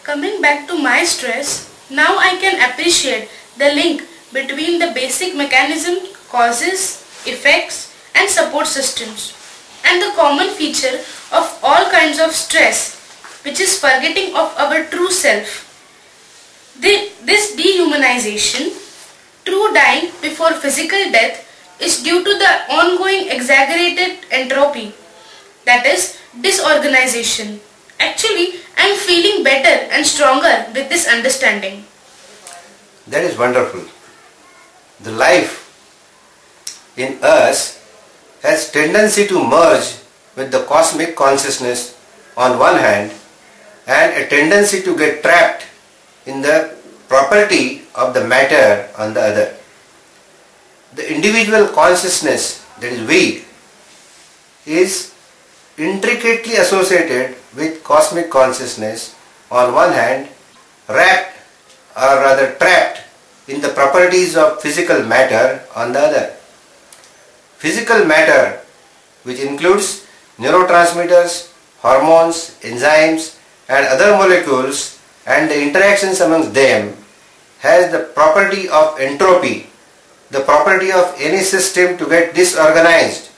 Coming back to my stress, now I can appreciate the link between the basic mechanism, causes, effects and support systems, and the common feature of all kinds of stress, which is forgetting of our true self. This dehumanization, true dying before physical death, is due to the ongoing exaggerated entropy, that is disorganization. Actually, I am feeling better and stronger with this understanding. That is wonderful. The life in us has tendency to merge with the cosmic consciousness on one hand and a tendency to get trapped in the property of the matter on the other. The individual consciousness, that is we, is intricately associated with cosmic consciousness on one hand, wrapped or rather trapped in the properties of physical matter on the other. Physical matter, which includes neurotransmitters, hormones, enzymes and other molecules and the interactions amongst them, has the property of entropy, the property of any system to get disorganized.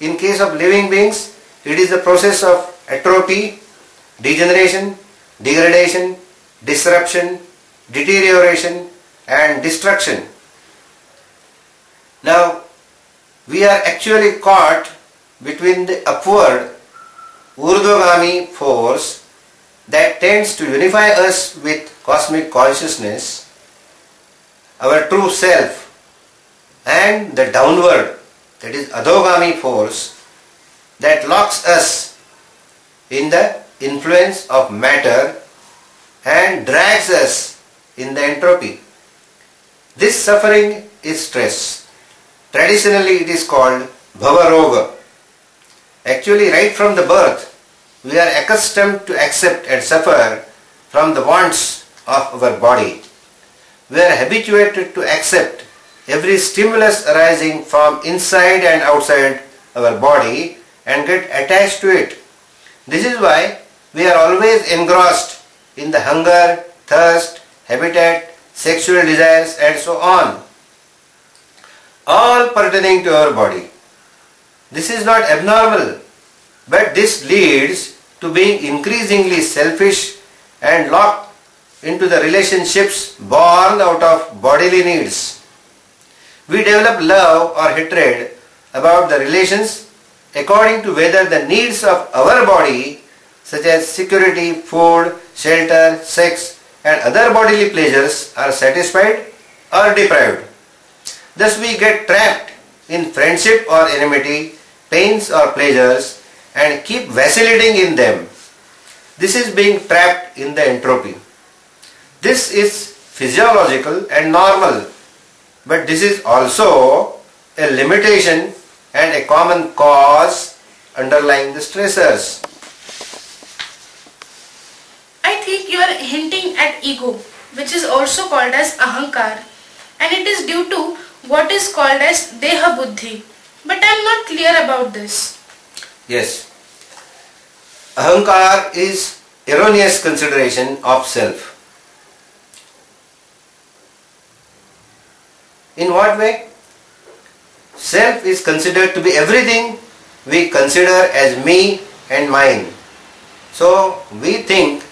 In case of living beings, it is the process of atrophy, degeneration, degradation, disruption, deterioration and destruction. Now, we are actually caught between the upward urdhvagami force that tends to unify us with cosmic consciousness, our true self, and the downward, that is adhogami force, that locks us in the influence of matter and drags us in the entropy. This suffering is stress. Traditionally it is called bhavaroga. Actually, right from the birth, we are accustomed to accept and suffer from the wants of our body. We are habituated to accept every stimulus arising from inside and outside our body and get attached to it. This is why we are always engrossed in the hunger, thirst, habitat, sexual desires and so on, all pertaining to our body. This is not abnormal, but this leads to being increasingly selfish and locked into the relationships born out of bodily needs. We develop love or hatred about the relations according to whether the needs of our body, such as security, food, shelter, sex and other bodily pleasures, are satisfied or deprived. Thus we get trapped in friendship or enmity, pains or pleasures and keep vacillating in them. This is being trapped in the entropy. This is physiological and normal, but this is also a limitation and a common cause underlying the stressors. I think you are hinting at ego, which is also called as ahankar, and it is due to what is called as deha buddhi. But I am not clear about this. Yes. Ahankar is erroneous consideration of self. In what way? Self is considered to be everything we consider as me and mine. So we think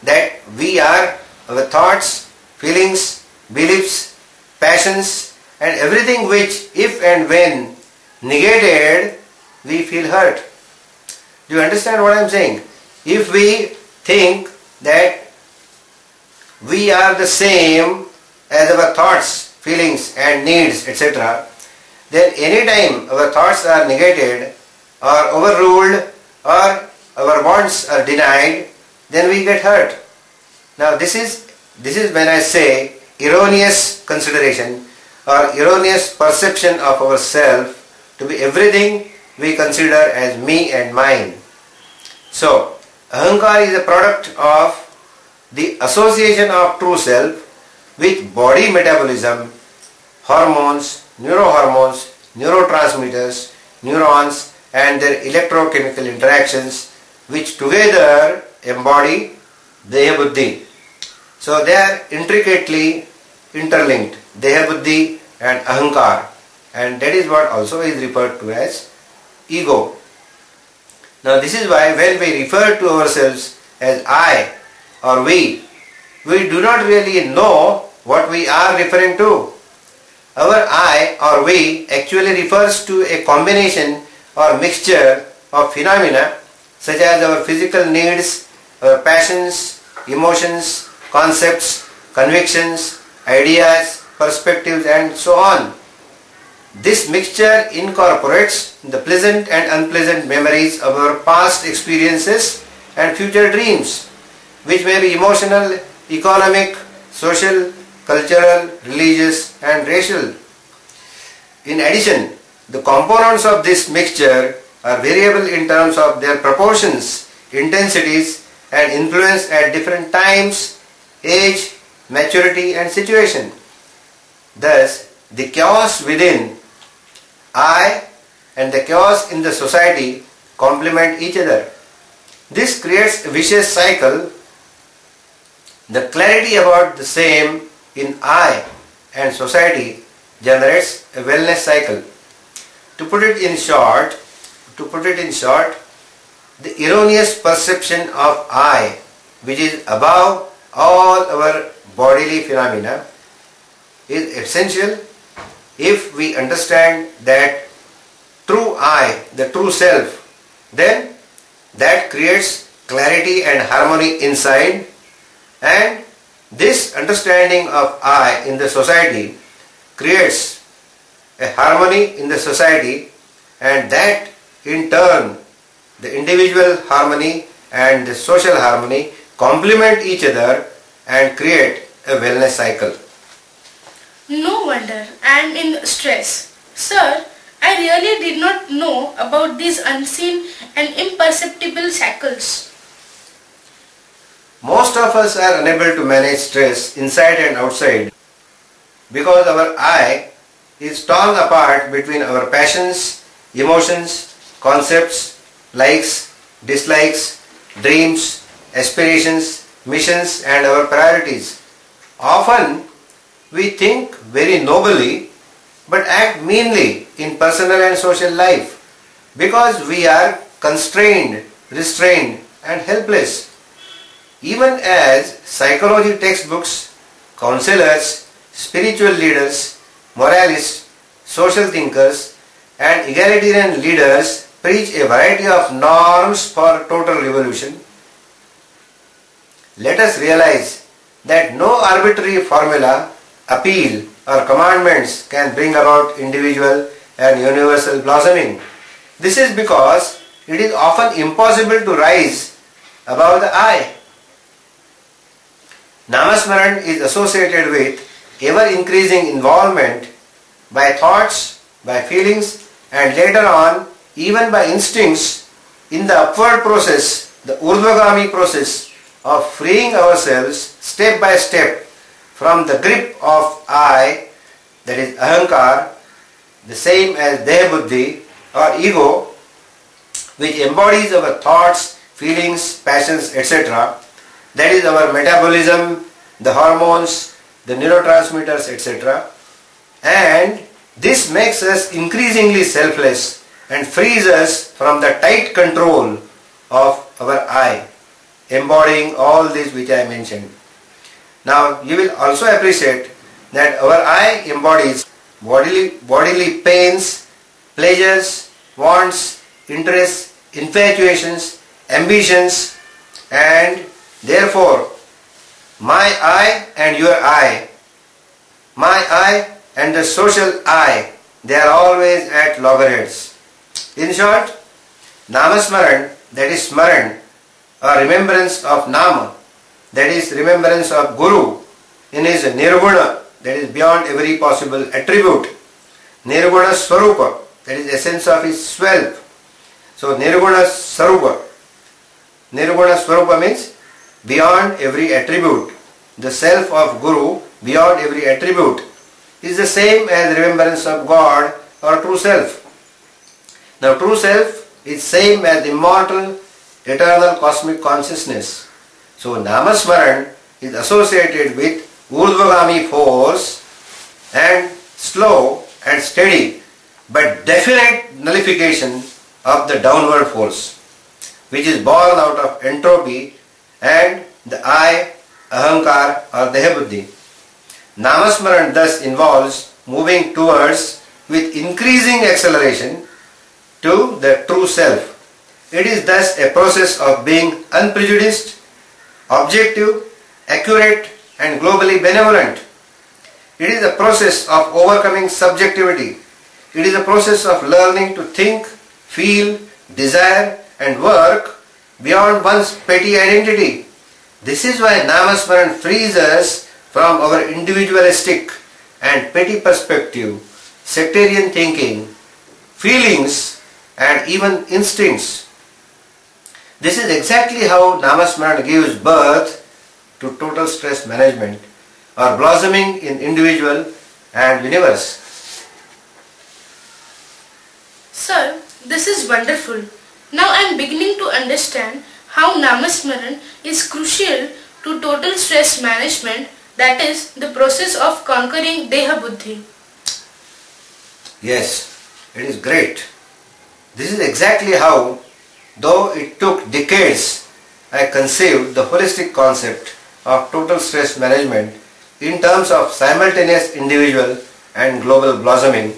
that we are our thoughts, feelings, beliefs, passions and everything which, if and when negated, we feel hurt. Do you understand what I am saying? If we think that we are the same as our thoughts, feelings and needs, etc., then any time our thoughts are negated or overruled or our wants are denied, then we get hurt. Now this is when I say erroneous consideration or erroneous perception of ourself to be everything we consider as me and mine. So ahankar is a product of the association of true self with body metabolism, hormones, neurohormones, neurotransmitters, neurons and their electrochemical interactions, which together embody Deha Buddhi. So they are intricately interlinked, Deha Buddhi and Ahankar, and that is what also is referred to as ego. Now this is why when we refer to ourselves as I or we do not really know what we are referring to. Our I or we actually refers to a combination or mixture of phenomena such as our physical needs, our passions, emotions, concepts, convictions, ideas, perspectives, and so on. This mixture incorporates the pleasant and unpleasant memories of our past experiences and future dreams, which may be emotional, economic, social, cultural, religious, and racial. In addition, the components of this mixture are variable in terms of their proportions, intensities, and influence at different times, age, maturity, and situation. Thus, the chaos within I and the chaos in the society complement each other. This creates a vicious cycle. The clarity about the same in I and society generates a wellness cycle. To put it in short, the erroneous perception of I, which is above all our bodily phenomena, is essential if we understand that true I, the true self, then that creates clarity and harmony inside, and this understanding of I in the society creates a harmony in the society, and that in turn the individual harmony and the social harmony complement each other and create a wellness cycle. No wonder I am in stress. Sir, I really did not know about these unseen and imperceptible shackles. Most of us are unable to manage stress inside and outside because our I is torn apart between our passions, emotions, concepts, likes, dislikes, dreams, aspirations, missions, and our priorities. Often we think very nobly but act meanly in personal and social life because we are constrained, restrained, and helpless. Even as psychology textbooks, counselors, spiritual leaders, moralists, social thinkers, and egalitarian leaders preach a variety of norms for total revolution, let us realize that no arbitrary formula, appeal, or commandments can bring about individual and universal blossoming. This is because it is often impossible to rise above the I. Namasmaran is associated with ever-increasing involvement by thoughts, by feelings, and later on even by instincts in the upward process, the urdhvagami process of freeing ourselves step by step from the grip of I, that is Ahankar, the same as Deha Buddhi or ego, which embodies our thoughts, feelings, passions, etc. That is our metabolism, the hormones, the neurotransmitters, etc. And this makes us increasingly selfless and frees us from the tight control of our I, embodying all this which I mentioned. Now you will also appreciate that our I embodies bodily pains, pleasures, wants, interests, infatuations, ambitions, and therefore my I and your I, my I and the social I, they are always at loggerheads. In short, Namasmaran, that is Smaran, or remembrance of Nama, that is remembrance of Guru, in his Nirguna, that is beyond every possible attribute, Nirguna Swarupa, that is essence of his self. So Nirguna Swarupa, Nirguna Swarupa means beyond every attribute. The self of Guru, beyond every attribute, is the same as remembrance of God or true self. Now true self is same as immortal, eternal cosmic consciousness. So Namasmaran is associated with urdhvagami force and slow and steady but definite nullification of the downward force, which is born out of entropy and the I, ahankar or dehabuddhi. Namasmaran thus involves moving towards with increasing acceleration to the true self. It is thus a process of being unprejudiced, objective, accurate and globally benevolent. It is a process of overcoming subjectivity. It is a process of learning to think, feel, desire and work beyond one's petty identity. This is why Namasmaran frees us from our individualistic and petty perspective, sectarian thinking, feelings and even instincts. This is exactly how Namasmaran gives birth to total stress management or blossoming in individual and universe. Sir, this is wonderful. Now I am beginning to understand how Namasmaran is crucial to total stress management, that is, the process of conquering Deha Buddhi. Yes, it is great. This is exactly how, though it took decades, I conceived the holistic concept of total stress management in terms of simultaneous individual and global blossoming,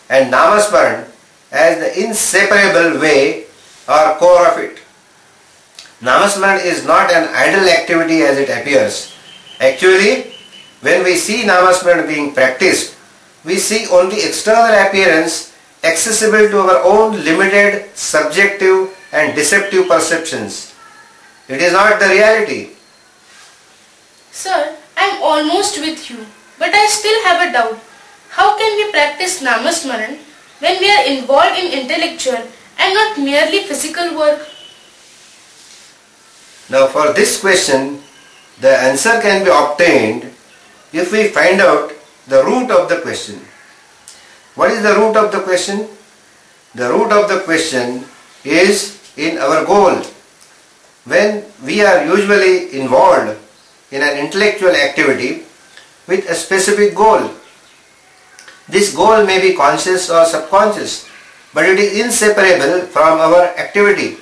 and Namasmaran as the inseparable way or core of it. Namasmaran is not an idle activity as it appears. Actually, when we see Namasmaran being practiced, we see only external appearance accessible to our own limited, subjective and deceptive perceptions. It is not the reality. Sir, I am almost with you, but I still have a doubt. How can we practice Namasmaran when we are involved in intellectual and not merely physical work? Now for this question, the answer can be obtained if we find out the root of the question. What is the root of the question? The root of the question is in our goal. When we are usually involved in an intellectual activity with a specific goal, this goal may be conscious or subconscious, but it is inseparable from our activity.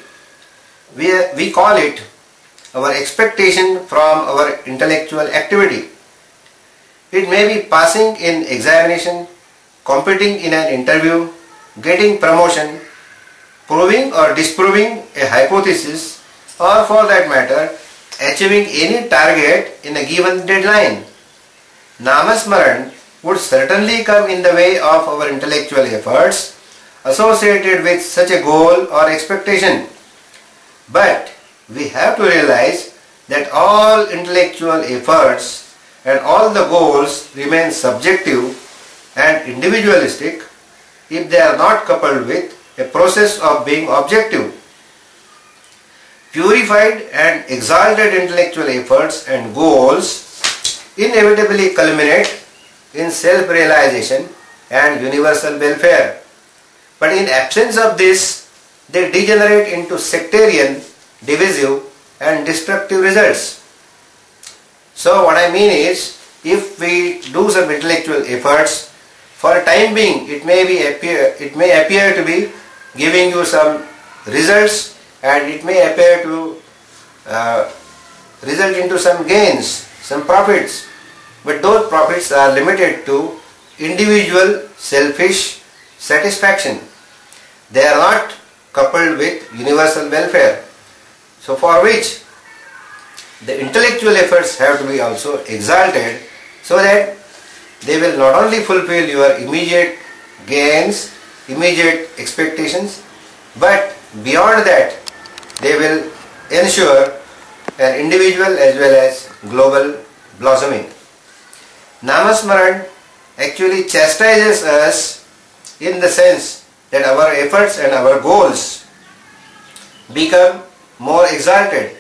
We call it our expectation from our intellectual activity. It may be passing in examination, competing in an interview, getting promotion, proving or disproving a hypothesis, or for that matter, achieving any target in a given deadline. Namasmaran would certainly come in the way of our intellectual efforts associated with such a goal or expectation. But we have to realize that all intellectual efforts and all the goals remain subjective and individualistic if they are not coupled with a process of being objective. Purified and exalted intellectual efforts and goals inevitably culminate in self-realization and universal welfare. But in absence of this, they degenerate into sectarian, divisive and destructive results. So what I mean is, if we do some intellectual efforts, for a time being it may appear to be giving you some results, and it may appear to result into some gains, some profits, but those profits are limited to individual selfish satisfaction. They are not coupled with universal welfare. So for which the intellectual efforts have to be also exalted, so that they will not only fulfill your immediate gains, immediate expectations, but beyond that they will ensure an individual as well as global blossoming. Namasmaran actually chastises us in the sense that our efforts and our goals become more exalted.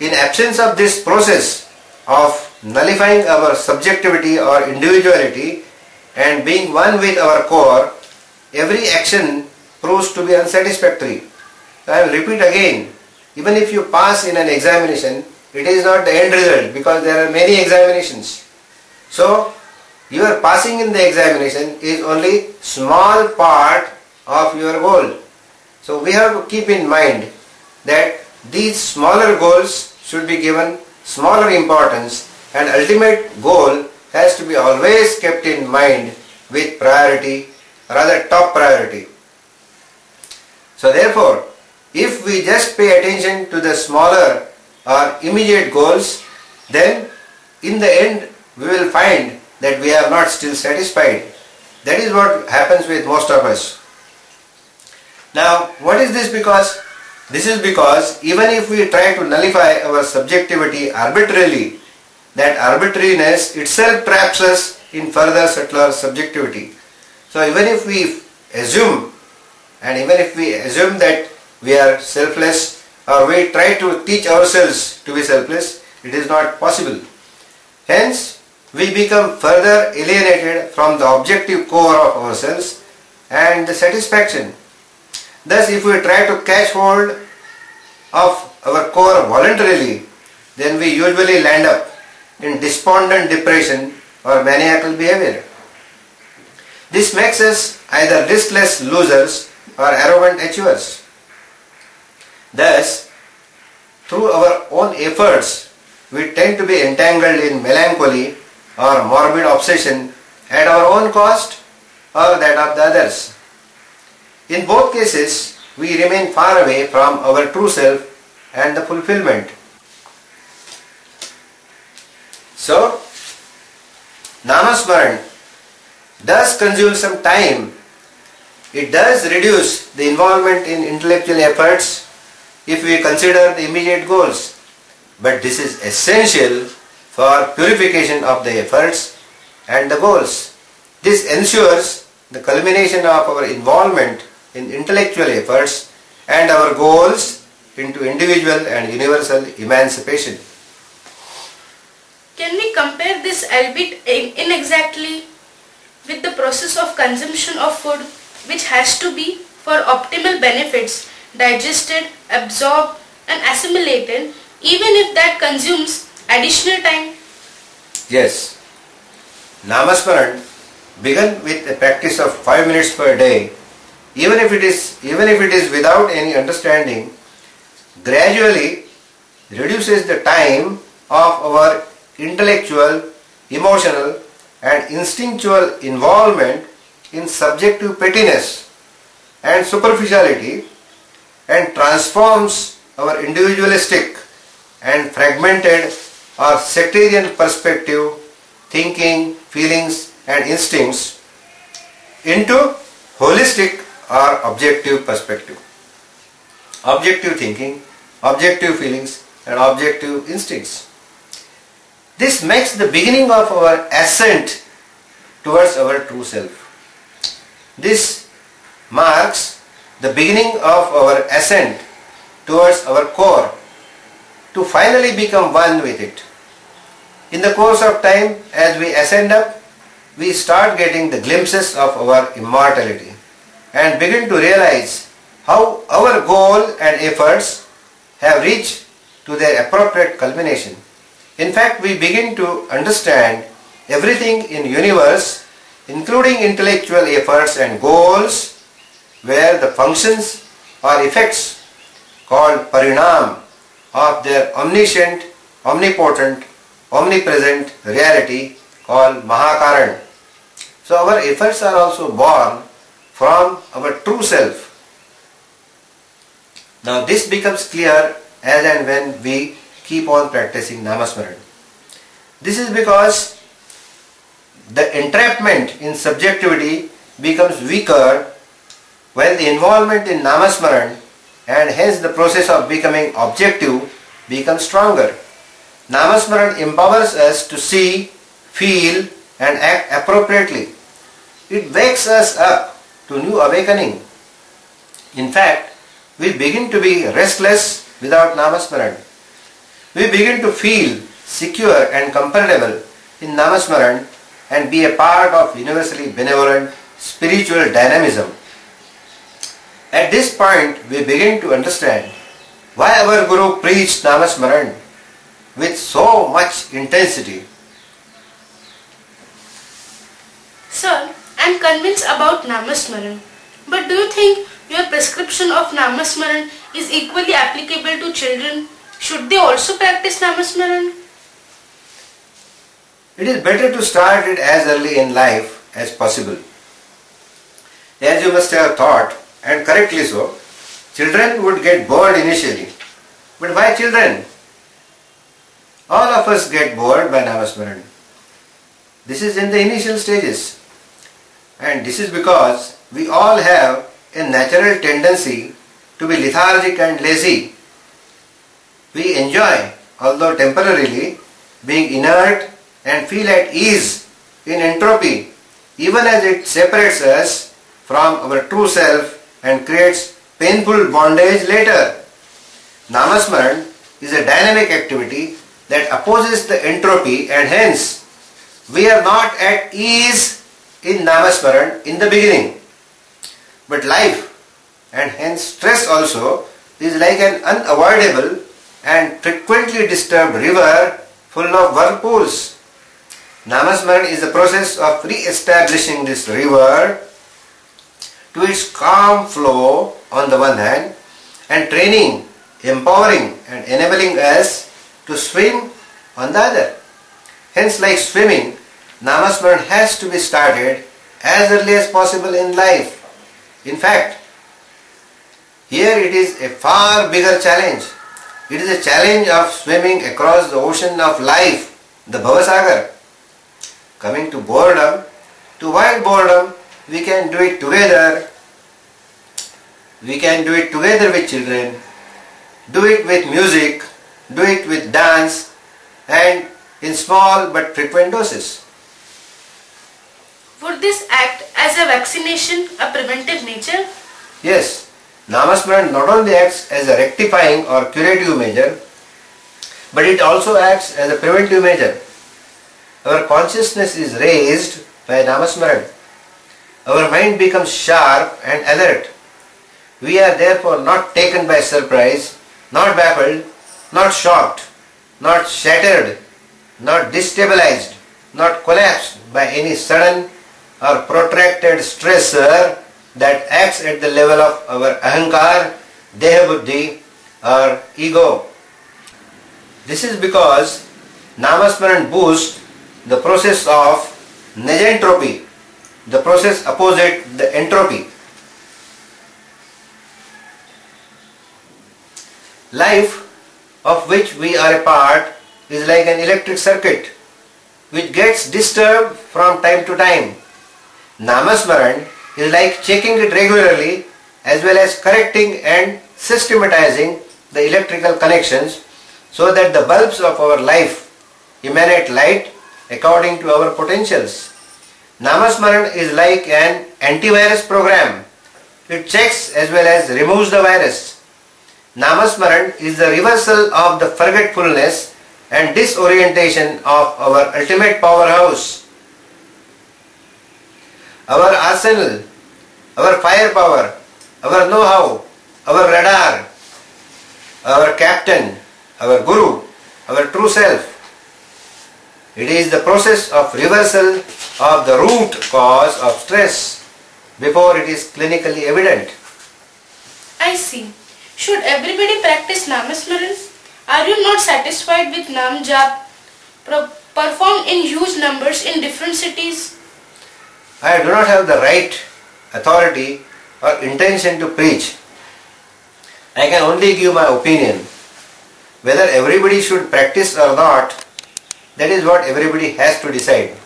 In absence of this process of nullifying our subjectivity or individuality and being one with our core, every action proves to be unsatisfactory. So I will repeat again, even if you pass in an examination, it is not the end result, because there are many examinations. So your passing in the examination is only small part of your goal. So we have to keep in mind that these smaller goals should be given smaller importance, and ultimate goal has to be always kept in mind with priority, rather top priority. So therefore, if we just pay attention to the smaller or immediate goals, then in the end we will find that we are not still satisfied. That is what happens with most of us. Now, what is this because? This is because even if we try to nullify our subjectivity arbitrarily, that arbitrariness itself traps us in further subtler subjectivity. So even if we assume, that we are selfless, or we try to teach ourselves to be selfless, it is not possible. Hence, we become further alienated from the objective core of ourselves and the satisfaction. Thus, if we try to catch hold of our core voluntarily, then we usually land up in despondent depression or maniacal behavior. This makes us either listless losers or arrogant achievers. Thus, through our own efforts, we tend to be entangled in melancholy or morbid obsession at our own cost or that of the others. In both cases, we remain far away from our true self and the fulfillment. So, Namasmaran does consume some time. It does reduce the involvement in intellectual efforts if we consider the immediate goals. But this is essential for purification of the efforts and the goals. This ensures the culmination of our involvement in intellectual efforts and our goals into individual and universal emancipation. Can we compare this albeit inexactly with the process of consumption of food, which has to be for optimal benefits digested, absorbed and assimilated, even if that consumes additional time? Yes. Namasmaran began with a practice of 5 minutes per day. Even if it is without any understanding, gradually reduces the time of our intellectual, emotional and instinctual involvement in subjective pettiness and superficiality, and transforms our individualistic and fragmented or sectarian perspective, thinking, feelings and instincts into holistic or objective perspective. Objective thinking, objective feelings and objective instincts. This makes the beginning of our ascent towards our true self. This marks the beginning of our ascent towards our core, to finally become one with it. In the course of time, as we ascend up, we start getting the glimpses of our immortality and begin to realize how our goal and efforts have reached to their appropriate culmination. In fact, we begin to understand everything in universe, including intellectual efforts and goals, where the functions or effects called parinam of their omniscient, omnipotent, omnipresent reality called Mahakaran. So our efforts are also born from our true self. Now this becomes clear as and when we keep on practicing Namasmaran. This is because the entrapment in subjectivity becomes weaker when the involvement in Namasmaran, and hence the process of becoming objective, becomes stronger. Namasmaran empowers us to see, feel and act appropriately. It wakes us up to new awakening. In fact, we begin to be restless without Namasmaran. We begin to feel secure and comfortable in Namasmaran and be a part of universally benevolent spiritual dynamism. At this point, we begin to understand why our Guru preached Namasmaran. with so much intensity. Sir, I am convinced about NAMASMARAN. But do you think your prescription of NAMASMARAN is equally applicable to children? Should they also practice NAMASMARAN? It is better to start it as early in life as possible. As you must have thought, and correctly so, children would get bored initially. But why children? All of us get bored by NAMASMARAN. This is in the initial stages. And this is because we all have a natural tendency to be lethargic and lazy. We enjoy, although temporarily, being inert and feel at ease in entropy, even as it separates us from our true self and creates painful bondage later. NAMASMARAN is a dynamic activity that opposes the entropy, and hence we are not at ease in NAMASMARAN in the beginning. But life, and hence stress also, is like an unavoidable and frequently disturbed river full of whirlpools. NAMASMARAN is the process of re-establishing this river to its calm flow on the one hand, and training, empowering and enabling us to swim on the other. Hence, like swimming, NAMASMARAN has to be started as early as possible in life. In fact, here it is a far bigger challenge. It is a challenge of swimming across the ocean of life, the Bhavasagar. Coming to boredom, to avoid boredom, we can do it together. We can do it together with children, do it with music, do it with dance, and in small but frequent doses. Would this act as a vaccination, a preventive nature? Yes, NAMASMARAN not only acts as a rectifying or curative measure, but it also acts as a preventive measure. Our consciousness is raised by NAMASMARAN. Our mind becomes sharp and alert. We are therefore not taken by surprise, not baffled, not shocked, not shattered, not destabilized, not collapsed by any sudden or protracted stressor that acts at the level of our ahankar, deha buddhi or ego. This is because NAMASMARAN boosts the process of negentropy, the process opposite the entropy. Life, of which we are a part, is like an electric circuit which gets disturbed from time to time. NAMASMARAN is like checking it regularly as well as correcting and systematizing the electrical connections so that the bulbs of our life emanate light according to our potentials. NAMASMARAN is like an antivirus program. It checks as well as removes the virus. NAMASMARAN is the reversal of the forgetfulness and disorientation of our ultimate powerhouse. Our arsenal, our firepower, our know-how, our radar, our captain, our guru, our true self. It is the process of reversal of the root cause of stress before it is clinically evident. I see. Should everybody practice NAMASMARAN? Are you not satisfied with NAMAJAP performed in huge numbers in different cities? I do not have the right, authority or intention to preach. I can only give my opinion. Whether everybody should practice or not, that is what everybody has to decide.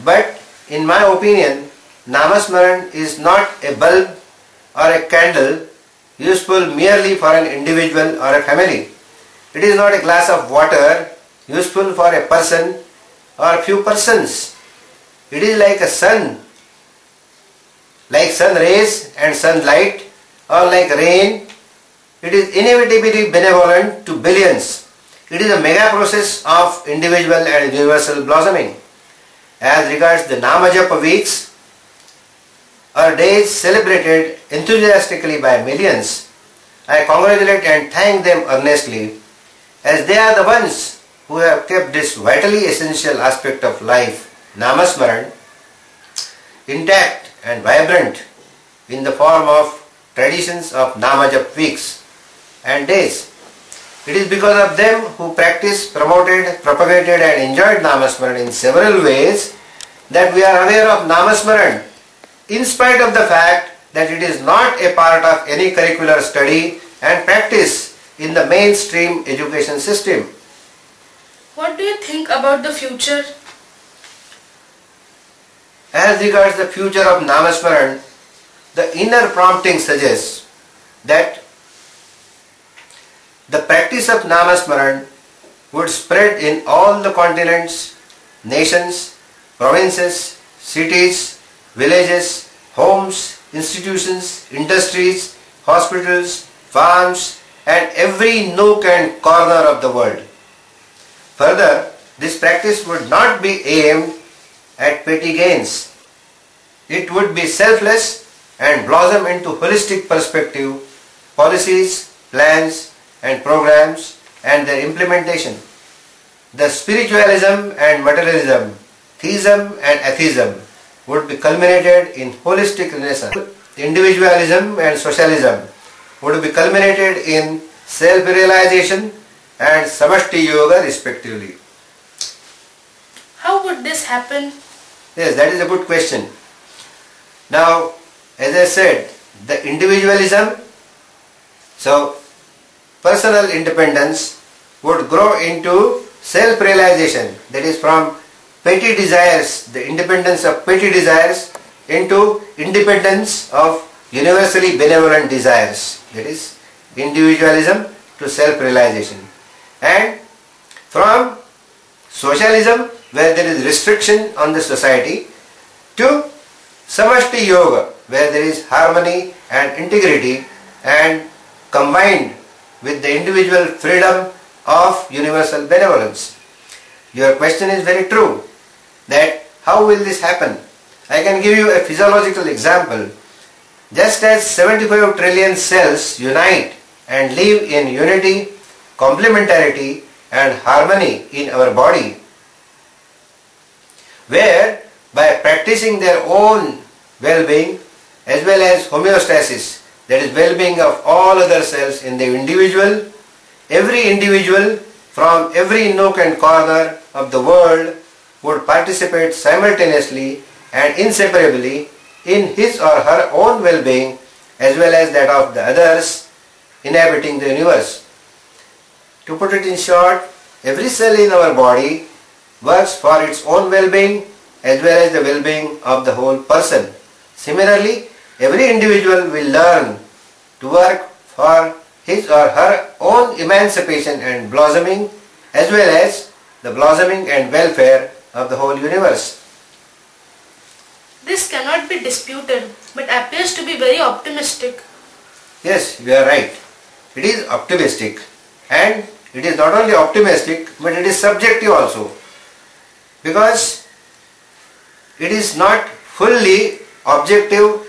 But in my opinion, NAMASMARAN is not a bulb or a candle useful merely for an individual or a family. It is not a glass of water useful for a person or a few persons. It is like a sun, like sun rays and sunlight, or like rain. It is inevitably benevolent to billions. It is a mega process of individual and universal blossoming. As regards the NAMAJAP weeks or days celebrated enthusiastically by millions, I congratulate and thank them earnestly, as they are the ones who have kept this vitally essential aspect of life, NAMASMARAN, intact and vibrant in the form of traditions of NAMAJAP weeks and days. It is because of them who practiced, promoted, propagated and enjoyed NAMASMARAN in several ways that we are aware of NAMASMARAN, in spite of the fact that it is not a part of any curricular study and practice in the mainstream education system. What do you think about the future? As regards the future of NAMASMARAN, the inner prompting suggests that the practice of NAMASMARAN would spread in all the continents, nations, provinces, cities, villages, homes, institutions, industries, hospitals, farms and every nook and corner of the world. Further, this practice would not be aimed at petty gains. It would be selfless and blossom into holistic perspective, policies, plans and programs and their implementation. The spiritualism and materialism, theism and atheism would be culminated in holistic renaissance. Individualism and socialism would be culminated in self-realization and samashti yoga respectively. How would this happen? Yes, that is a good question. Now, as I said, the individualism, so personal independence would grow into self-realization, that is from petty desires, the independence of petty desires into independence of universally benevolent desires, that is individualism to self-realization. And from socialism, where there is restriction on the society, to samashti yoga, where there is harmony and integrity and combined with the individual freedom of universal benevolence. Your question is very true, that how will this happen? I can give you a physiological example. Just as 75 trillion cells unite and live in unity, complementarity and harmony in our body, where by practicing their own well-being as well as homeostasis, that is well-being of all other cells in the individual, every individual from every nook and corner of the world would participate simultaneously and inseparably in his or her own well-being as well as that of the others inhabiting the universe. To put it in short, every cell in our body works for its own well-being as well as the well-being of the whole person. Similarly, every individual will learn to work for his or her own emancipation and blossoming as well as the blossoming and welfare of the whole universe. This cannot be disputed, but appears to be very optimistic. Yes, you are right. It is optimistic, and it is not only optimistic but it is subjective also, because it is not fully objective.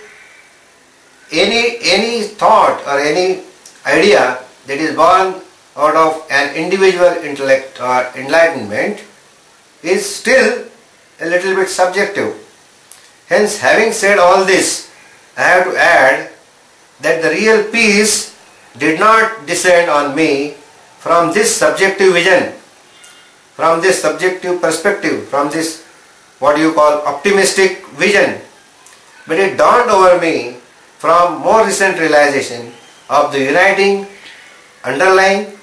Any thought or any idea that is born out of an individual intellect or enlightenment is still a little bit subjective. Hence, having said all this, I have to add that the real peace did not descend on me from this subjective vision, from this subjective perspective, from this what you call optimistic vision, but it dawned over me from more recent realization of the uniting, underlying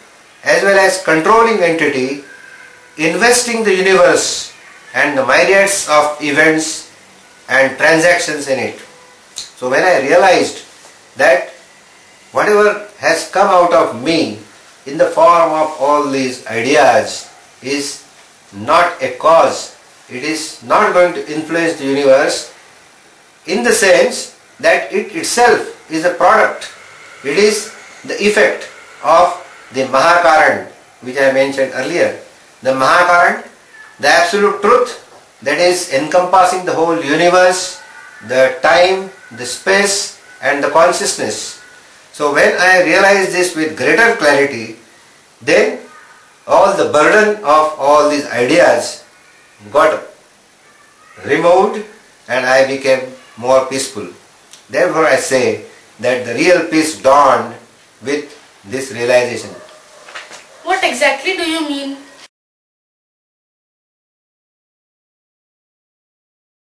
as well as controlling entity investing the universe and the myriads of events and transactions in it. So when I realized that whatever has come out of me in the form of all these ideas is not a cause, it is not going to influence the universe in the sense that it itself is a product, it is the effect of the Mahakaran which I mentioned earlier. The Mahakaran, the absolute truth that is encompassing the whole universe, the time, the space and the consciousness. So when I realize this with greater clarity, then all all the burden of all these ideas got removed and I became more peaceful. Therefore I say that the real peace dawned with this realization. What exactly do you mean?